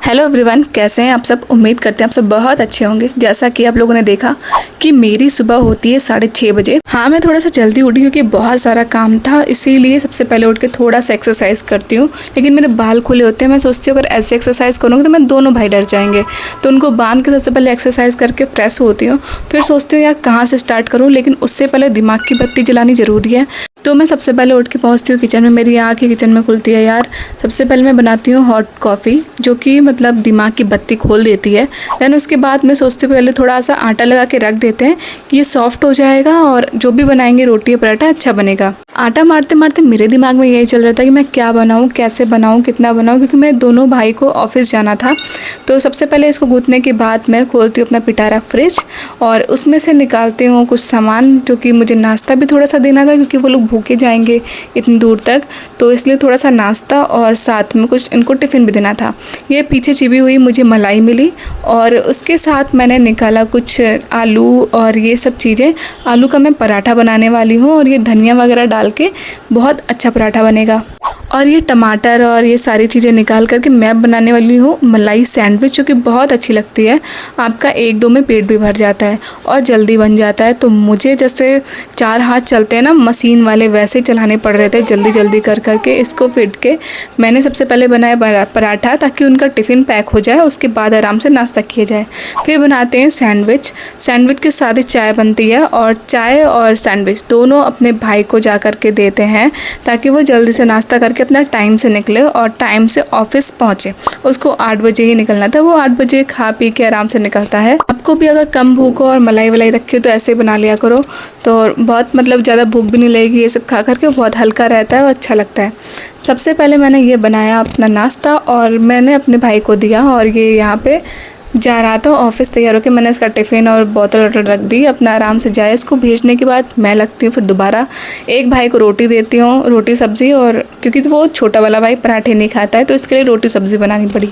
Hello everyone, कैसे हैं आप सब। उम्मीद करते हैं आप सब बहुत अच्छे होंगे। जैसा कि आप लोगों ने देखा कि मेरी सुबह होती है 6:30 बजे। हाँ, मैं थोड़ा सा जल्दी उठी क्योंकि बहुत सारा काम था, इसीलिए सबसे पहले उठ के थोड़ा सा एक्सरसाइज करती हूँ। लेकिन मेरे बाल खुले होते हैं, मैं सोचती हूँ अगर ऐसे एक्सरसाइज करूँगी तो मैं दोनों भाई डर जाएंगे, तो उनको बांध के सबसे पहले एक्सरसाइज करके फ्रेश होती हूँ। फिर सोचती हूँ यार कहाँ से स्टार्ट करूँ, लेकिन उससे पहले दिमाग की बत्ती जलानी ज़रूरी है। तो मैं सबसे पहले उठ के पहुँचती हूँ किचन में। मेरी आँख ही किचन में खुलती है यार। सबसे पहले मैं बनाती हूँ हॉट कॉफ़ी, जो कि मतलब दिमाग की बत्ती खोल देती है। देन उसके बाद मैं सोचती हूँ पहले थोड़ा सा आटा लगा के रख देते हैं कि ये सॉफ्ट हो जाएगा और जो भी बनाएंगे रोटी या पराठा अच्छा बनेगा। आटा मारते मारते मेरे दिमाग में यही चल रहा था कि मैं क्या बनाऊँ, कैसे बनाऊँ, कितना बनाऊँ, क्योंकि मैं दोनों भाई को ऑफिस जाना था। तो सबसे पहले इसको गूँथने के बाद मैं खोलती हूँ अपना पिटारा फ्रिज और उसमें से निकालती हूँ कुछ सामान, जो कि मुझे नाश्ता भी थोड़ा सा देना था क्योंकि वो लोग भूखे जाएंगे इतनी दूर तक, तो इसलिए थोड़ा सा नाश्ता और साथ में कुछ इनको टिफ़िन भी देना था। ये पीछे छिपी हुई मुझे मलाई मिली और उसके साथ मैंने निकाला कुछ आलू और ये सब चीज़ें। आलू का मैं पराठा बनाने वाली हूँ और ये धनिया वगैरह डाल के बहुत अच्छा पराठा बनेगा। और ये टमाटर और ये सारी चीज़ें निकाल करके मैं बनाने वाली हूँ मलाई सैंडविच, जो कि बहुत अच्छी लगती है। आपका 1-2 में पेट भी भर जाता है और जल्दी बन जाता है। तो मुझे जैसे 4 हाथ चलते हैं ना मशीन वाले, वैसे चलाने पड़ रहे थे जल्दी जल्दी कर करके। इसको फिट के मैंने सबसे पहले बनाया पराठा ताकि उनका टिफ़िन पैक हो जाए, उसके बाद आराम से नाश्ता किया जाए। फिर बनाते हैं सैंडविच। सैंडविच के साथ ही चाय बनती है और चाय और सैंडविच दोनों अपने भाई को जा कर के देते हैं ताकि वो जल्दी से नाश्ता करके अपना टाइम से निकले और टाइम से ऑफिस पहुंचे। उसको 8 बजे ही निकलना था, वो 8 बजे खा पी के आराम से निकलता है। आपको भी अगर कम भूख हो और मलाई वलाई रखी हो तो ऐसे बना लिया करो, तो बहुत मतलब ज़्यादा भूख भी नहीं लगेगी। ये सब खा करके बहुत हल्का रहता है और अच्छा लगता है। सबसे पहले मैंने ये बनाया अपना नाश्ता और मैंने अपने भाई को दिया और ये यहाँ पे जा रहा था ऑफिस तैयार होकर। मैंने इसका टिफ़िन और बोतल वोतल रख दी, अपना आराम से जाए। इसको भेजने के बाद मैं लगती हूँ फिर दोबारा एक भाई को रोटी देती हूँ, रोटी सब्ज़ी, और क्योंकि वो छोटा वाला भाई पराठे नहीं खाता है तो इसके लिए रोटी सब्ज़ी बनानी पड़ी,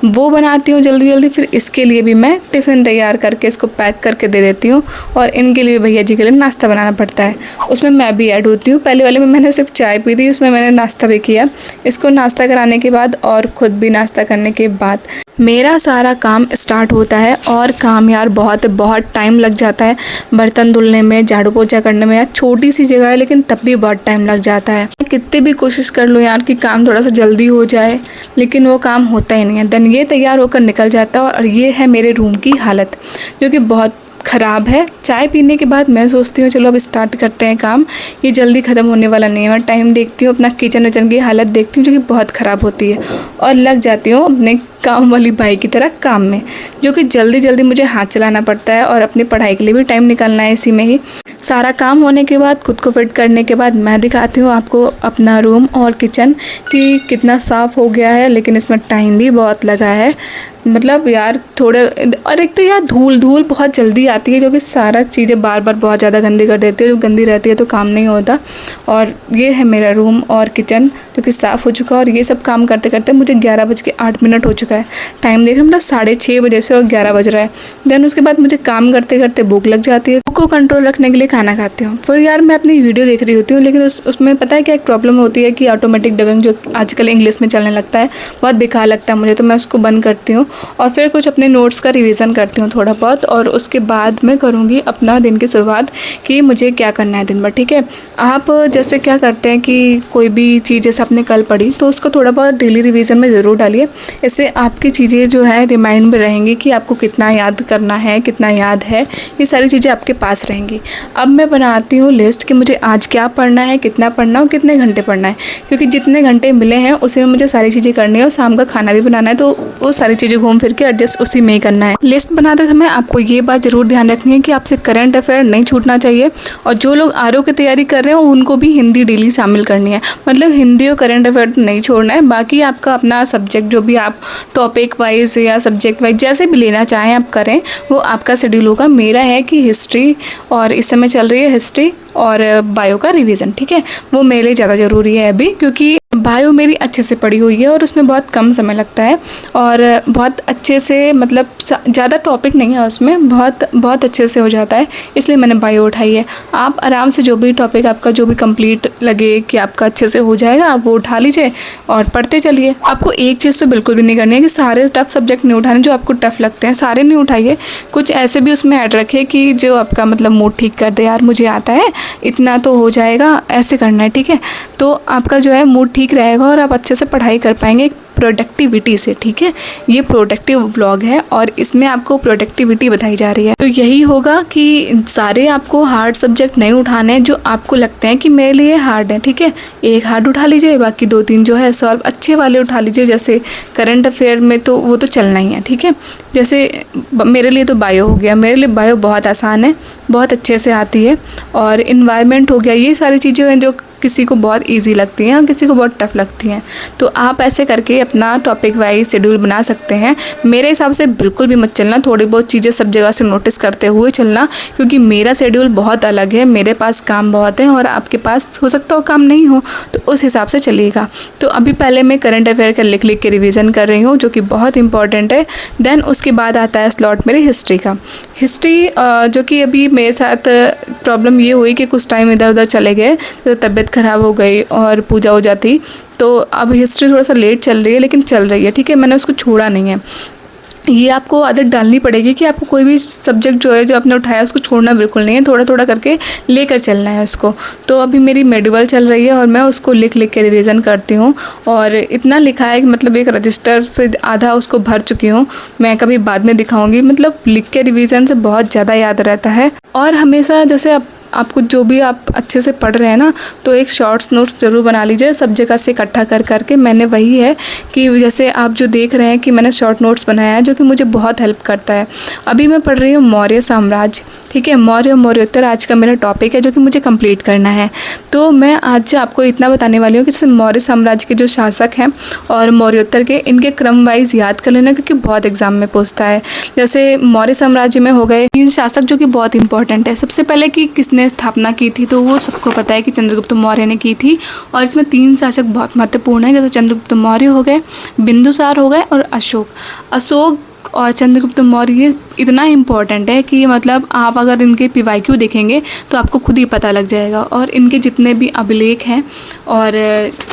वो बनाती हूँ जल्दी जल्दी। फिर इसके लिए भी मैं टिफ़िन तैयार करके इसको पैक करके दे देती हूँ और इनके लिए भैया जी के लिए नाश्ता बनाना पड़ता है, उसमें मैं भी ऐड होती हूँ। पहले वाले में मैंने सिर्फ चाय पी थी, उसमें मैंने नाश्ता भी किया। इसको नाश्ता कराने के बाद और ख़ुद भी नाश्ता करने के बाद मेरा सारा काम स्टार्ट होता है। और काम यार बहुत टाइम लग जाता है, बर्तन धुलने में, झाड़ू पोछा करने में। यार छोटी सी जगह है लेकिन तब भी बहुत टाइम लग जाता है। कितने भी कोशिश कर लूँ यार कि काम थोड़ा सा जल्दी हो जाए, लेकिन वो काम होता ही नहीं है। देन ये तैयार होकर निकल जाता है और ये है मेरे रूम की हालत, जो कि बहुत ख़राब है। चाय पीने के बाद मैं सोचती हूँ चलो अब स्टार्ट करते हैं काम, ये जल्दी ख़त्म होने वाला नहीं है। मैं टाइम देखती हूँ, अपना किचन विचन की हालत देखती हूँ जो कि बहुत ख़राब होती है, और लग जाती हूँ अपने काम वाली भाई की तरह काम में, जो कि जल्दी जल्दी मुझे हाथ चलाना पड़ता है और अपनी पढ़ाई के लिए भी टाइम निकालना है। इसी में ही सारा काम होने के बाद, खुद को फिट करने के बाद, मैं दिखाती हूँ आपको अपना रूम और किचन कि कितना साफ़ हो गया है। लेकिन इसमें टाइम भी बहुत लगा है, मतलब यार थोड़े। और एक तो यार धूल बहुत जल्दी आती है, जो कि सारा चीज़ें बार बार बहुत ज़्यादा गंदी कर देती है। जब गंदी रहती है तो काम नहीं होता। और ये है मेरा रूम और किचन जो कि साफ़ हो चुका है। और ये सब काम करते करते मुझे 11:08 हो चुका है। टाइम देख रहे मतलब 6:30 बजे से और 11 बज रहा है। देन उसके बाद मुझे काम करते करते भूख लग जाती है। भूख को कंट्रोल रखने के लिए खाना खाती हूँ। फिर यार मैं अपनी वीडियो देख रही होती हूँ, लेकिन उसमें पता है क्या एक प्रॉब्लम होती है कि ऑटोमेटिक डबिंग जो आजकल इंग्लिश में चलने लगता है, बहुत बेकार लगता है मुझे, तो मैं उसको बंद करती हूँ और फिर कुछ अपने नोट्स का रिवीजन करती हूँ थोड़ा बहुत। और उसके बाद मैं करूँगी अपना दिन की शुरुआत कि मुझे क्या करना है दिन भर। ठीक है, आप जैसे क्या करते हैं कि कोई भी चीज़ जैसे आपने कल पढ़ी तो उसको थोड़ा बहुत डेली रिवीजन में ज़रूर डालिए। इससे आपकी चीज़ें जो है रिमाइंड में रहेंगी कि आपको कितना याद करना है, कितना याद है, ये सारी चीज़ें आपके पास रहेंगी। अब मैं बनाती हूँ लिस्ट कि मुझे आज क्या पढ़ना है, कितना पढ़ना है और कितने घंटे पढ़ना है, क्योंकि जितने घंटे मिले हैं उसी में मुझे सारी चीज़ें करनी है और शाम का खाना भी बनाना है, तो वो सारी चीज़ें घूम फिर के एडजस्ट उसी में ही करना है। लिस्ट बनाते समय आपको ये बात ज़रूर ध्यान रखनी है कि आपसे करंट अफेयर नहीं छूटना चाहिए। और जो लोग आरओ की तैयारी कर रहे हैं उनको भी हिंदी डेली शामिल करनी है, मतलब हिंदी और करंट अफेयर तो नहीं छोड़ना है। बाकी आपका अपना सब्जेक्ट जो भी आप टॉपिक वाइज या सब्जेक्ट वाइज जैसे भी लेना चाहें आप करें, वो आपका शेड्यूल होगा। मेरा है कि हिस्ट्री, और इस समय चल रही है हिस्ट्री और बायो का रिवीजन। ठीक है, वो मेरे लिए ज़्यादा ज़रूरी है अभी, क्योंकि बायो मेरी अच्छे से पढ़ी हुई है और उसमें बहुत कम समय लगता है और बहुत अच्छे से, मतलब ज़्यादा टॉपिक नहीं है उसमें, बहुत अच्छे से हो जाता है, इसलिए मैंने बायो उठाई है। आप आराम से जो भी टॉपिक आपका जो भी कंप्लीट लगे कि आपका अच्छे से हो जाएगा, आप वो उठा लीजिए और पढ़ते चलिए। आपको एक चीज़ तो बिल्कुल भी नहीं करनी है कि सारे टफ सब्जेक्ट नहीं उठाने, जो आपको टफ लगते हैं सारे नहीं उठाइए, कुछ ऐसे भी उसमें ऐड रखिए कि जो आपका मतलब मूड ठीक कर दे, यार मुझे आता है, इतना तो हो जाएगा, ऐसे करना है, ठीक है। तो आपका जो है मूड ठीक रहेगा और आप अच्छे से पढ़ाई कर पाएंगे प्रोडक्टिविटी से, ठीक है। ये प्रोडक्टिव ब्लॉग है और इसमें आपको प्रोडक्टिविटी बताई जा रही है। तो यही होगा कि सारे आपको हार्ड सब्जेक्ट नहीं उठाने जो आपको लगते हैं कि मेरे लिए हार्ड है, ठीक है। एक हार्ड उठा लीजिए, बाकी 2-3 जो है सॉल्व अच्छे वाले उठा लीजिए। जैसे करंट अफेयर में तो वो तो चलना ही है, ठीक है। जैसे मेरे लिए तो बायो हो गया, मेरे लिए बायो बहुत आसान है, बहुत अच्छे से आती है। और इन्वायरमेंट हो गया, ये सारी चीज़ें हैं जो किसी को बहुत इजी लगती हैं और किसी को बहुत टफ लगती हैं। तो आप ऐसे करके अपना टॉपिक वाइज शेड्यूल बना सकते हैं। मेरे हिसाब से बिल्कुल भी मत चलना, थोड़ी बहुत चीज़ें सब जगह से नोटिस करते हुए चलना, क्योंकि मेरा शेड्यूल बहुत अलग है, मेरे पास काम बहुत है और आपके पास हो सकता हो काम नहीं हो, तो उस हिसाब से चलिएगा। तो अभी पहले मैं करंट अफेयर का लिख के रिविज़न कर रही हूँ, जो कि बहुत इंपॉर्टेंट है। देन उसके बाद आता है स्लॉट मेरी हिस्ट्री का। हिस्ट्री जो कि अभी मेरे साथ प्रॉब्लम ये हुई कि कुछ टाइम इधर उधर चले गए, तो तबीयत ख़राब हो गई और पूजा हो जाती, तो अब हिस्ट्री थोड़ा सा लेट चल रही है, लेकिन चल रही है, ठीक है। मैंने उसको छोड़ा नहीं है। ये आपको आदत डालनी पड़ेगी कि आपको कोई भी सब्जेक्ट जो है जो आपने उठाया उसको छोड़ना बिल्कुल नहीं है, थोड़ा थोड़ा करके लेकर चलना है उसको। तो अभी मेरी मेडिवल चल रही है और मैं उसको लिख के रिवीजन करती हूँ और इतना लिखा है कि मतलब एक रजिस्टर से आधा उसको भर चुकी हूँ। मैं कभी बाद में दिखाऊंगी, मतलब लिख के रिवीजन से बहुत ज़्यादा याद रहता है। और हमेशा जैसे आपको जो भी आप अच्छे से पढ़ रहे हैं ना, तो एक शॉर्ट्स नोट्स ज़रूर बना लीजिए सब जगह से इकट्ठा कर करके। मैंने वही है कि जैसे आप जो देख रहे हैं कि मैंने शॉर्ट नोट्स बनाया है, जो कि मुझे बहुत हेल्प करता है। अभी मैं पढ़ रही हूँ मौर्य साम्राज्य, ठीक है। मौर्योत्तर आज का मेरा टॉपिक है, जो कि मुझे कंप्लीट करना है। तो मैं आज आपको इतना बताने वाली हूँ कि मौर्य साम्राज्य के जो शासक हैं और मौर्योत्तर के, इनके क्रम वाइज याद कर लेना, क्योंकि बहुत एग्जाम में पूछता है। जैसे मौर्य साम्राज्य में हो गए 3 शासक जो कि बहुत इंपॉर्टेंट है। सबसे पहले कि किसने स्थापना की थी, तो वो सबको पता है कि चंद्रगुप्त मौर्य ने की थी। और इसमें 3 शासक बहुत महत्वपूर्ण हैं, जैसे चंद्रगुप्त मौर्य हो गए, बिंदुसार हो गए और अशोक और चंद्रगुप्त मौर्य इतना इम्पॉर्टेंट है कि मतलब आप अगर इनके PYQ देखेंगे तो आपको खुद ही पता लग जाएगा। और इनके जितने भी अभिलेख हैं और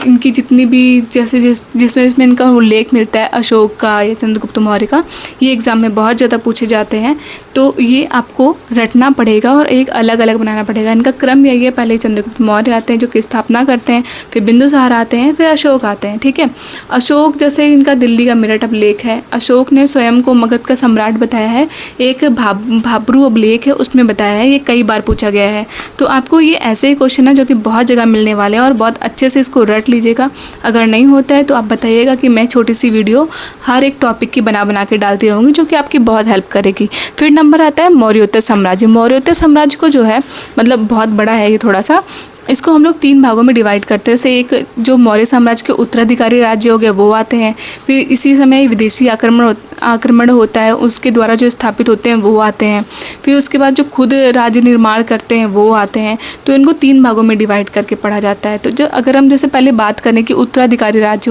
इनकी जितनी भी जैसे जिसमें इनका उल्लेख मिलता है अशोक का या चंद्रगुप्त मौर्य का, ये एग्ज़ाम में बहुत ज़्यादा पूछे जाते हैं। तो ये आपको रटना पड़ेगा और एक अलग अलग बनाना पड़ेगा। इनका क्रम यही है, पहले चंद्रगुप्त मौर्य आते हैं जो कि स्थापना करते हैं, फिर बिंदुसार आते हैं, फिर अशोक आते हैं, ठीक है। अशोक जैसे इनका दिल्ली का मेरठ अभिलेख है। अशोक ने स्वयं को मगध का सम्राट बताया है। एक भाब्रू अभिलेख है, उसमें बताया है, ये कई बार पूछा गया है। तो आपको ये ऐसे ही क्वेश्चन है जो कि बहुत जगह मिलने वाले हैं और बहुत अच्छे से इसको रट लीजिएगा। अगर नहीं होता है तो आप बताइएगा कि मैं छोटी सी वीडियो हर एक टॉपिक की बना के डालती रहूँगी, जो कि आपकी बहुत हेल्प करेगी। फिर नंबर आता है मौर्योत्तर साम्राज्य। मौर्योत्तर साम्राज्य को जो है मतलब बहुत बड़ा है ये थोड़ा सा, इसको हम लोग 3 भागों में डिवाइड करते हैं। जैसे एक जो मौर्य साम्राज्य के उत्तराधिकारी राज्य हो गए वो आते हैं, फिर इसी समय विदेशी आक्रमण होता है उसके द्वारा जो स्थापित होते हैं वो आते हैं, फिर उसके बाद जो खुद राज्य निर्माण करते हैं वो आते हैं। तो इनको 3 भागों में डिवाइड करके पढ़ा जाता है। तो जो अगर हम जैसे पहले बात करें कि उत्तराधिकारी राज्य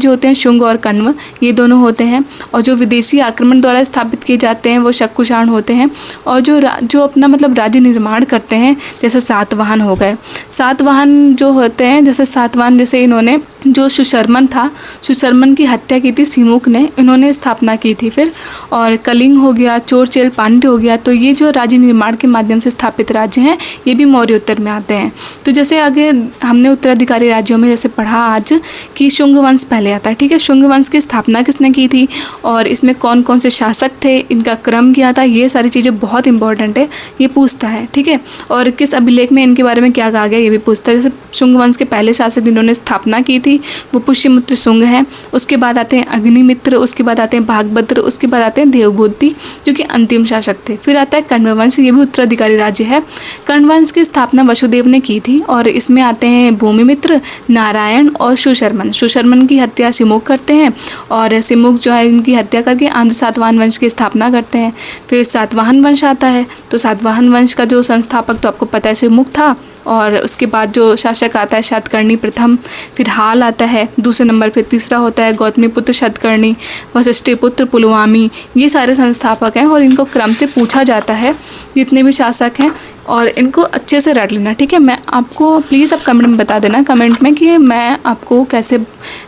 होते हैं शुंग और कण्व, ये दोनों होते हैं। और जो विदेशी आक्रमण द्वारा स्थापित किए जाते हैं वो शक कुषाण होते हैं। और जो अपना मतलब राज्य निर्माण करते हैं, जैसे सातवाहन हो गए। सातवाहन जो होते हैं, जैसे सातवाहन जैसे इन्होंने जो सुशर्मन था, सुशर्मन की हत्या की थी सिमुक ने, इन्होंने स्थापना की थी। फिर और कलिंग हो गया, चोरचेल पांड्य हो गया। तो ये जो राज्य निर्माण के माध्यम से स्थापित राज्य हैं ये भी मौर्योत्तर में आते हैं। तो जैसे आगे हमने उत्तराधिकारी राज्यों में जैसे पढ़ा आज कि शुंग वंश पहले आता है, ठीक है। शुंग वंश की स्थापना किसने की थी और इसमें कौन कौन से शासक थे, इनका क्रम क्या था, ये सारी चीज़ें बहुत इंपॉर्टेंट है, ये पूछता है, ठीक है। और किस अभिलेख में इनके बारे में क्या कहा गया ये भी पूछता है। जैसे शुंग वंश के पहले शासक जिन्होंने स्थापना की थी वो पुष्यमित्र शुंग हैं। उसके बाद आते हैं अग्निमित्र, उसके बाद आते हैं भागभद्र, उसके बाद आते हैं देवभूति जो कि अंतिम शासक थे। फिर आता है कण्व वंश, ये भी उत्तराधिकारी राज्य है। कण्व वंश की स्थापना वसुदेव ने की थी और इसमें आते हैं भूमिमित्र, नारायण और सुशर्मन। सुशर्मन की हत्या सिमुक करते हैं और सिमुक जो है इनकी हत्या करके आंध्र सातवाहन वंश की स्थापना करते हैं। फिर सातवाहन वंश आता है, तो सातवाहन वंश का जो संस्थापक तो आपको पता है सिमुक था और उसके बाद जो शासक आता है शातकर्णी प्रथम, फिर हाल आता है दूसरे नंबर पे, तीसरा होता है गौतमीपुत्र शातकर्णी, वशिष्ठपुत्र पुलवामी। ये सारे संस्थापक हैं और इनको क्रम से पूछा जाता है जितने भी शासक हैं, और इनको अच्छे से रट लेना, ठीक है। मैं आपको प्लीज़ आप कमेंट में बता देना कमेंट में कि मैं आपको कैसे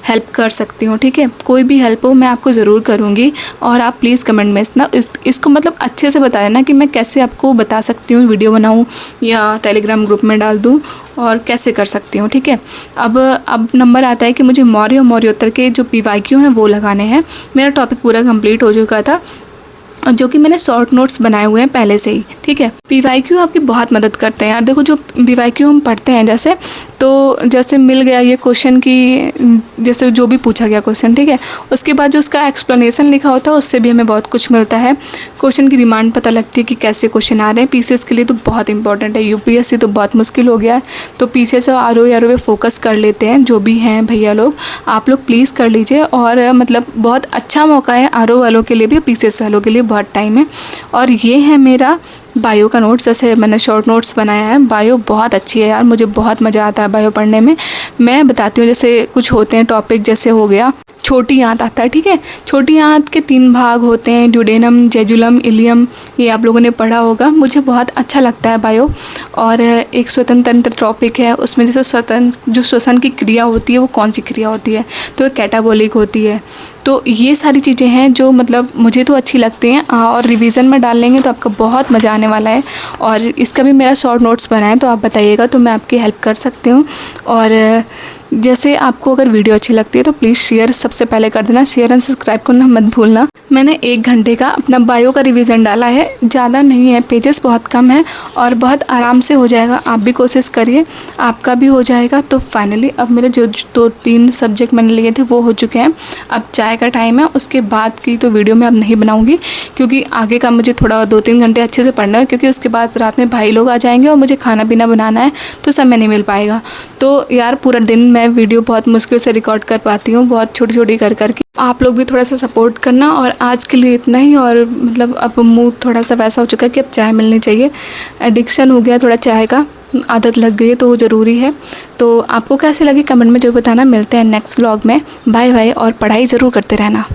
हेल्प कर सकती हूँ, ठीक है। कोई भी हेल्प हो मैं आपको ज़रूर करूँगी, और आप प्लीज़ कमेंट में इसको मतलब अच्छे से बता देना कि मैं कैसे आपको बता सकती हूँ, वीडियो बनाऊँ या टेलीग्राम ग्रुप में डाल दूँ और कैसे कर सकती हूँ, ठीक है। अब नंबर आता है कि मुझे मौर्य और मौर्योत्तर के जो PYQ हैं वो लगाने हैं। मेरा टॉपिक पूरा कंप्लीट हो चुका था, और जो कि मैंने शॉर्ट नोट्स बनाए हुए हैं पहले से ही, ठीक है। PYQ आपकी बहुत मदद करते हैं यार। देखो जो PYQ हम पढ़ते हैं, जैसे मिल गया ये क्वेश्चन की, जैसे जो भी पूछा गया क्वेश्चन, ठीक है, उसके बाद जो उसका एक्सप्लेनेशन लिखा होता है उससे भी हमें बहुत कुछ मिलता है। क्वेश्चन की डिमांड पता लगती है कि कैसे क्वेश्चन आ रहे हैं। PCS के लिए तो बहुत इंपॉर्टेंट है, UPSC तो बहुत मुश्किल हो गया है, तो PCS और RO पे फोकस कर लेते हैं जो भी हैं भैया लोग, आप लोग प्लीज़ कर लीजिए। और मतलब बहुत अच्छा मौका है RO वालों के लिए भी, PCS वालों के लिए बहुत टाइम है। और ये है मेरा बायो का नोट्स, जैसे मैंने शॉर्ट नोट्स बनाया है। बायो बहुत अच्छी है यार, मुझे बहुत मज़ा आता है बायो पढ़ने में। मैं बताती हूँ, जैसे कुछ होते हैं टॉपिक, जैसे हो गया छोटी आंत आता है, ठीक है। छोटी आंत के 3 भाग होते हैं, ड्यूडेनम, जेजुलम, इलियम, ये आप लोगों ने पढ़ा होगा। मुझे बहुत अच्छा लगता है बायो। और एक स्वतंत्र तंत्र टॉपिक है, उसमें जैसे जो श्वसन की क्रिया होती है वो कौन सी क्रिया होती है, तो वो कैटाबोलिक होती है। तो ये सारी चीज़ें हैं जो मतलब मुझे तो अच्छी लगती हैं, और रिवीजन में डाल लेंगे तो आपका बहुत मज़ा आने वाला है। और इसका भी मेरा शॉर्ट नोट्स बना है, तो आप बताइएगा तो मैं आपकी हेल्प कर सकती हूँ। और जैसे आपको अगर वीडियो अच्छी लगती है तो प्लीज़ शेयर सबसे पहले कर देना, शेयर एंड सब्सक्राइब करना मत भूलना। मैंने 1 घंटे का अपना बायो का रिवीजन डाला है, ज़्यादा नहीं है, पेजेस बहुत कम है और बहुत आराम से हो जाएगा। आप भी कोशिश करिए, आपका भी हो जाएगा। तो फाइनली अब मेरे जो 2-3 सब्जेक्ट मैंने लिए थे वो हो चुके हैं। अब चाय का टाइम है, उसके बाद की तो वीडियो मैं अब नहीं बनाऊँगी, क्योंकि आगे का मुझे थोड़ा 2-3 घंटे अच्छे से पढ़ना है, क्योंकि उसके बाद रात में भाई लोग आ जाएंगे और मुझे खाना पीना बनाना है, तो समय नहीं मिल पाएगा। तो यार पूरा दिन मैं वीडियो बहुत मुश्किल से रिकॉर्ड कर पाती हूँ, बहुत छोटी छोटी कर करके। आप लोग भी थोड़ा सा सपोर्ट करना। और आज के लिए इतना ही। और मतलब अब मूड थोड़ा सा वैसा हो चुका है कि अब चाय मिलनी चाहिए, एडिक्शन हो गया थोड़ा चाय का, आदत लग गई है तो वो ज़रूरी है। तो आपको कैसे लगी कमेंट में जो बताना। मिलते हैं नेक्स्ट व्लॉग में। बाय बाय, और पढ़ाई ज़रूर करते रहना।